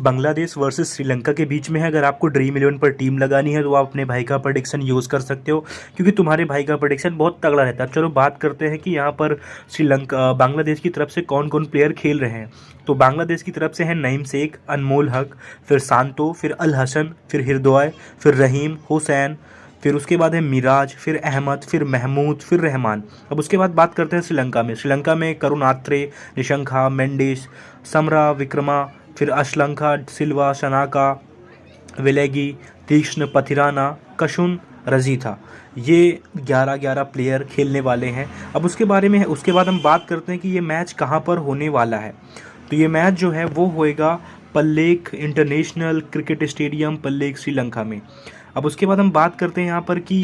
Bangladesh versus Sri Lanka के बीच में है। अगर आपको ड्रीम 11 पर टीम लगानी है तो आप अपने भाई का प्रेडिक्शन यूज़ कर सकते हो, क्योंकि तुम्हारे भाई का प्रेडिक्शन बहुत तगड़ा रहता है। चलो बात करते हैं कि यहाँ पर श्रीलंका बांग्लादेश की तरफ से कौन कौन प्लेयर खेल रहे हैं। तो बांग्लादेश की तरफ से है नईम शेख, अनमोल हक, फिर सांतो, फिर अल हसन, फिर हृदय, फिर रहीम, हुसैन, फिर उसके बाद है मिराज, फिर अहमद, फिर महमूद, फिर रहमान। अब उसके बाद बात करते हैं श्रीलंका में। श्रीलंका में करुणात्रे, निशंका, मेंडिस, समरा, विक्रमा, फिर अश्लंका, सिल्वा, शनाका, वेलेगी, तीक्ष्ण, पथिराना, कशुन, रजीथा। ये 11-11 प्लेयर खेलने वाले हैं। अब उसके बाद हम बात करते हैं कि ये मैच कहाँ पर होने वाला है। तो ये मैच जो है वो होएगा पल्लेक इंटरनेशनल क्रिकेट स्टेडियम, पल्लेक, श्रीलंका में। अब उसके बाद हम बात करते हैं यहाँ पर कि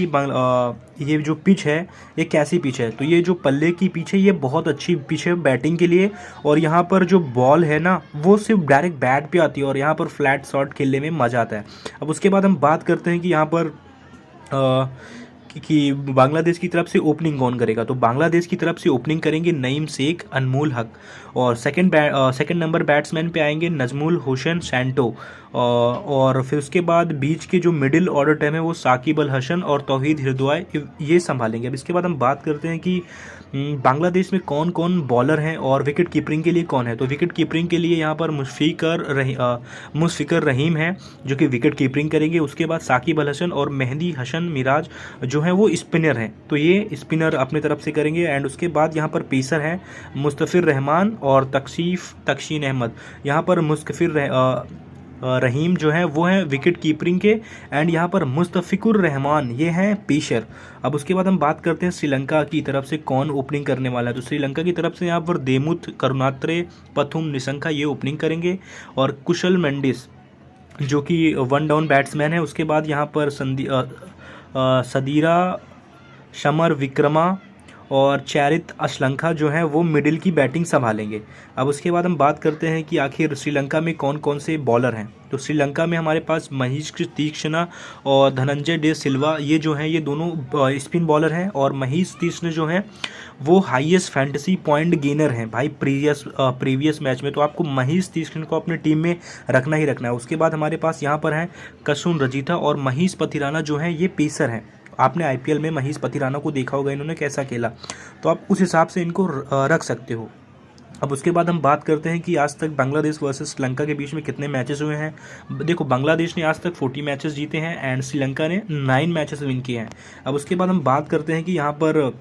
ये जो पिच है ये कैसी पिच है। तो ये जो पल्ले की पिच है ये बहुत अच्छी पिच है बैटिंग के लिए, और यहाँ पर जो बॉल है ना वो सिर्फ डायरेक्ट बैट पे आती है और यहाँ पर फ्लैट शॉट खेलने में मज़ा आता है। अब उसके बाद हम बात करते हैं कि यहाँ पर कि बांग्लादेश की तरफ से ओपनिंग कौन करेगा। तो बांग्लादेश की तरफ से ओपनिंग करेंगे नईम शेख, अनमोल हक, और सेकंड नंबर बैट्समैन पे आएंगे नजमुल हुसैन सैंटो, और फिर उसके बाद बीच के जो मिडिल ऑर्डर टाइम है वो साकिब अल हसन और तौहीद हृदय ये संभालेंगे। अब इसके बाद हम बात करते हैं कि बांग्लादेश में कौन कौन बॉलर हैं और विकेट कीपिंग के लिए कौन है। तो विकेट कीपिंग के लिए यहाँ पर मुशफिकर रहीम है जो कि विकेट कीपिंग करेंगे। उसके बाद साकिब अल हसन और मेहदी हसन मिराज जो हैं वो स्पिनर हैं, तो ये स्पिनर अपने तरफ से करेंगे। एंड उसके बाद यहाँ पर पेसर हैं मुस्तफ़िर रहमान और तकशीन अहमद। यहाँ पर रहीम जो है वो है विकेट कीपिंग के, एंड यहाँ पर मुस्तफ़िकुर रहमान ये हैं पेशर। अब उसके बाद हम बात करते हैं श्रीलंका की तरफ से कौन ओपनिंग करने वाला है। तो श्रीलंका की तरफ से यहाँ पर देमुथ, करुणात्रे, पथुम, निशंका ये ओपनिंग करेंगे, और कुशल मेंडिस जो कि 1 डाउन बैट्समैन है। उसके बाद यहाँ पर सदीरा, शमर, विक्रमा और चैरित अश्लंका जो है वो मिडिल की बैटिंग संभालेंगे। अब उसके बाद हम बात करते हैं कि आखिर श्रीलंका में कौन कौन से बॉलर हैं। तो श्रीलंका में हमारे पास महेश तीक्ष्ण और धनंजय डे सिल्वा ये जो हैं ये दोनों स्पिन बॉलर हैं, और महेश तीक्ष्ण जो हैं वो हाईएस्ट फैंटेसी पॉइंट गेनर हैं भाई प्रीवियस मैच में। तो आपको महेश तीक्ष्ण को अपने टीम में रखना ही रखना है। उसके बाद हमारे पास यहाँ पर हैं कशुन रजीथा और महेश पथिराना जो हैं ये पेसर हैं। आपने आईपीएल में महेश पथिराना को देखा होगा इन्होंने कैसा खेला, तो आप उस हिसाब से इनको रख सकते हो। अब उसके बाद हम बात करते हैं कि आज तक बांग्लादेश वर्सेस श्रीलंका के बीच में कितने मैचेस हुए हैं। देखो बांग्लादेश ने आज तक 40 मैचेस जीते हैं एंड श्रीलंका ने 9 मैचेस विन किए हैं। अब उसके बाद हम बात करते हैं कि यहाँ पर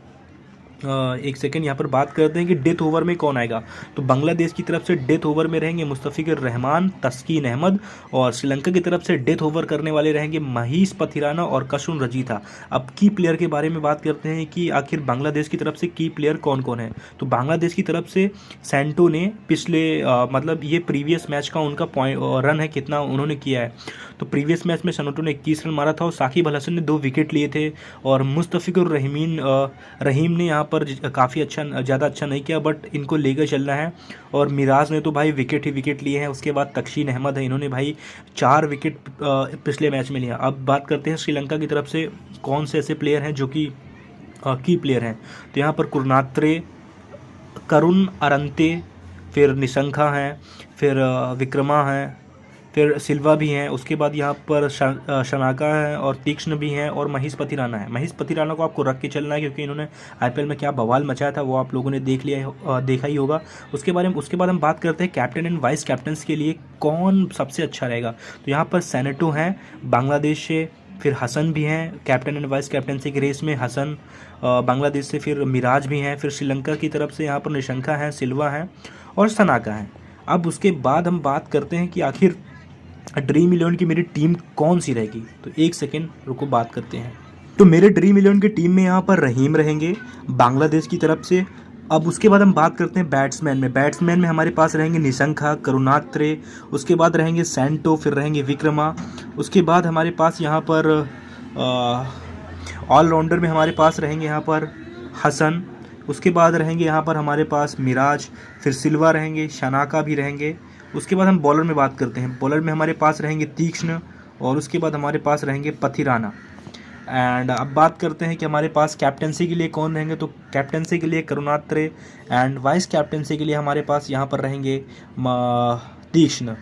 एक सेकेंड यहाँ पर बात करते हैं कि डेथ ओवर में कौन आएगा। तो बांग्लादेश की तरफ से डेथ ओवर में रहेंगे मुस्तफ़िकुर रहमान, तस्कीन अहमद, और श्रीलंका की तरफ से डेथ ओवर करने वाले रहेंगे महेश पथिराना और कशुन रजीथा। अब की प्लेयर के बारे में बात करते हैं कि आखिर बांग्लादेश की तरफ से की प्लेयर कौन कौन है। तो बांग्लादेश की तरफ से सैंटो ने पिछले मतलब ये प्रीवियस मैच का उनका पॉइंट रन है कितना उन्होंने किया है। तो प्रीवियस मैच में सैंटो ने 21 रन मारा था और साकिब अल हसन ने 2 विकेट लिए थे, और मुस्तफ़िकुर रहीम ने यहाँ पर काफ़ी ज़्यादा अच्छा नहीं किया, बट इनको लेकर चलना है। और मिराज ने तो भाई विकेट ही विकेट लिए हैं। उसके बाद तकशीन अहमद है, इन्होंने भाई 4 विकेट पिछले मैच में लिया। अब बात करते हैं श्रीलंका की तरफ से कौन से ऐसे प्लेयर हैं जो कि की प्लेयर हैं। तो यहाँ पर कुरनात्रे, करुण अरंते, फिर निशंका हैं, फिर विक्रमा हैं, फिर सिल्वा भी हैं। उसके बाद यहाँ पर शनाका है और तीक्ष्ण भी हैं, और महेश पथिराना है। महेश पथिराना को आपको रख के चलना है क्योंकि इन्होंने आईपीएल में क्या बवाल मचाया था वो आप लोगों ने देखा ही होगा। उसके बाद हम बात करते हैं कैप्टन एंड वाइस कैप्टन के लिए कौन सबसे अच्छा रहेगा। तो यहाँ पर सैनेटो हैं बांग्लादेश से, फिर हसन भी हैं कैप्टन एंड वाइस कैप्टनसी की रेस में, हसन बांग्लादेश से, फिर मिराज भी हैं, फिर श्रीलंका की तरफ से यहाँ पर निशंका हैं, सिल्वा हैं और शनाका हैं। अब उसके बाद हम बात करते हैं कि आखिर ड्रीम 11 की मेरी टीम कौन सी रहेगी। तो एक सेकेंड रुको बात करते हैं। तो मेरे ड्रीम 11 की टीम में यहाँ पर रहीम रहेंगे बांग्लादेश की तरफ से। अब उसके बाद हम बात करते हैं बैट्समैन में हमारे पास रहेंगे निशंका, करुणात्रे, उसके बाद रहेंगे सैंटो, फिर रहेंगे विक्रमा। उसके बाद हमारे पास यहाँ पर ऑलराउंडर में हमारे पास रहेंगे यहाँ पर हसन। उसके बाद रहेंगे यहाँ पर हमारे पास मिराज, फिर सिल्वा रहेंगे, शनाका भी रहेंगे। उसके बाद हम बॉलर में बात करते हैं। बॉलर में हमारे पास रहेंगे तीक्ष्ण, और उसके बाद हमारे पास रहेंगे पथिराना। एंड अब बात करते हैं कि हमारे पास कैप्टनसी के लिए कौन रहेंगे। तो कैप्टनसी के लिए करुणात्रे, एंड वाइस कैप्टनसी के लिए हमारे पास यहाँ पर रहेंगे तीक्ष्ण।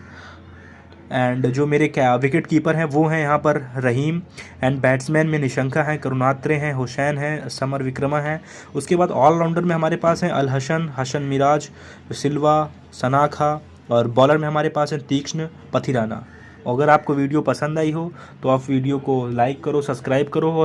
एंड जो मेरे क्या विकेट कीपर हैं वो हैं यहाँ पर रहीम, एंड बैट्समैन में निशंका हैं, करुणात्रे हैं, हुसैन हैं, समर विक्रमा हैं। उसके बाद ऑलराउंडर में हमारे पास हैं अल हसन, हसन मिराज, सिल्वा, सनाखा, और बॉलर में हमारे पास हैं तीक्ष्ण, पथिराना। अगर आपको वीडियो पसंद आई हो तो आप वीडियो को लाइक करो, सब्सक्राइब करो।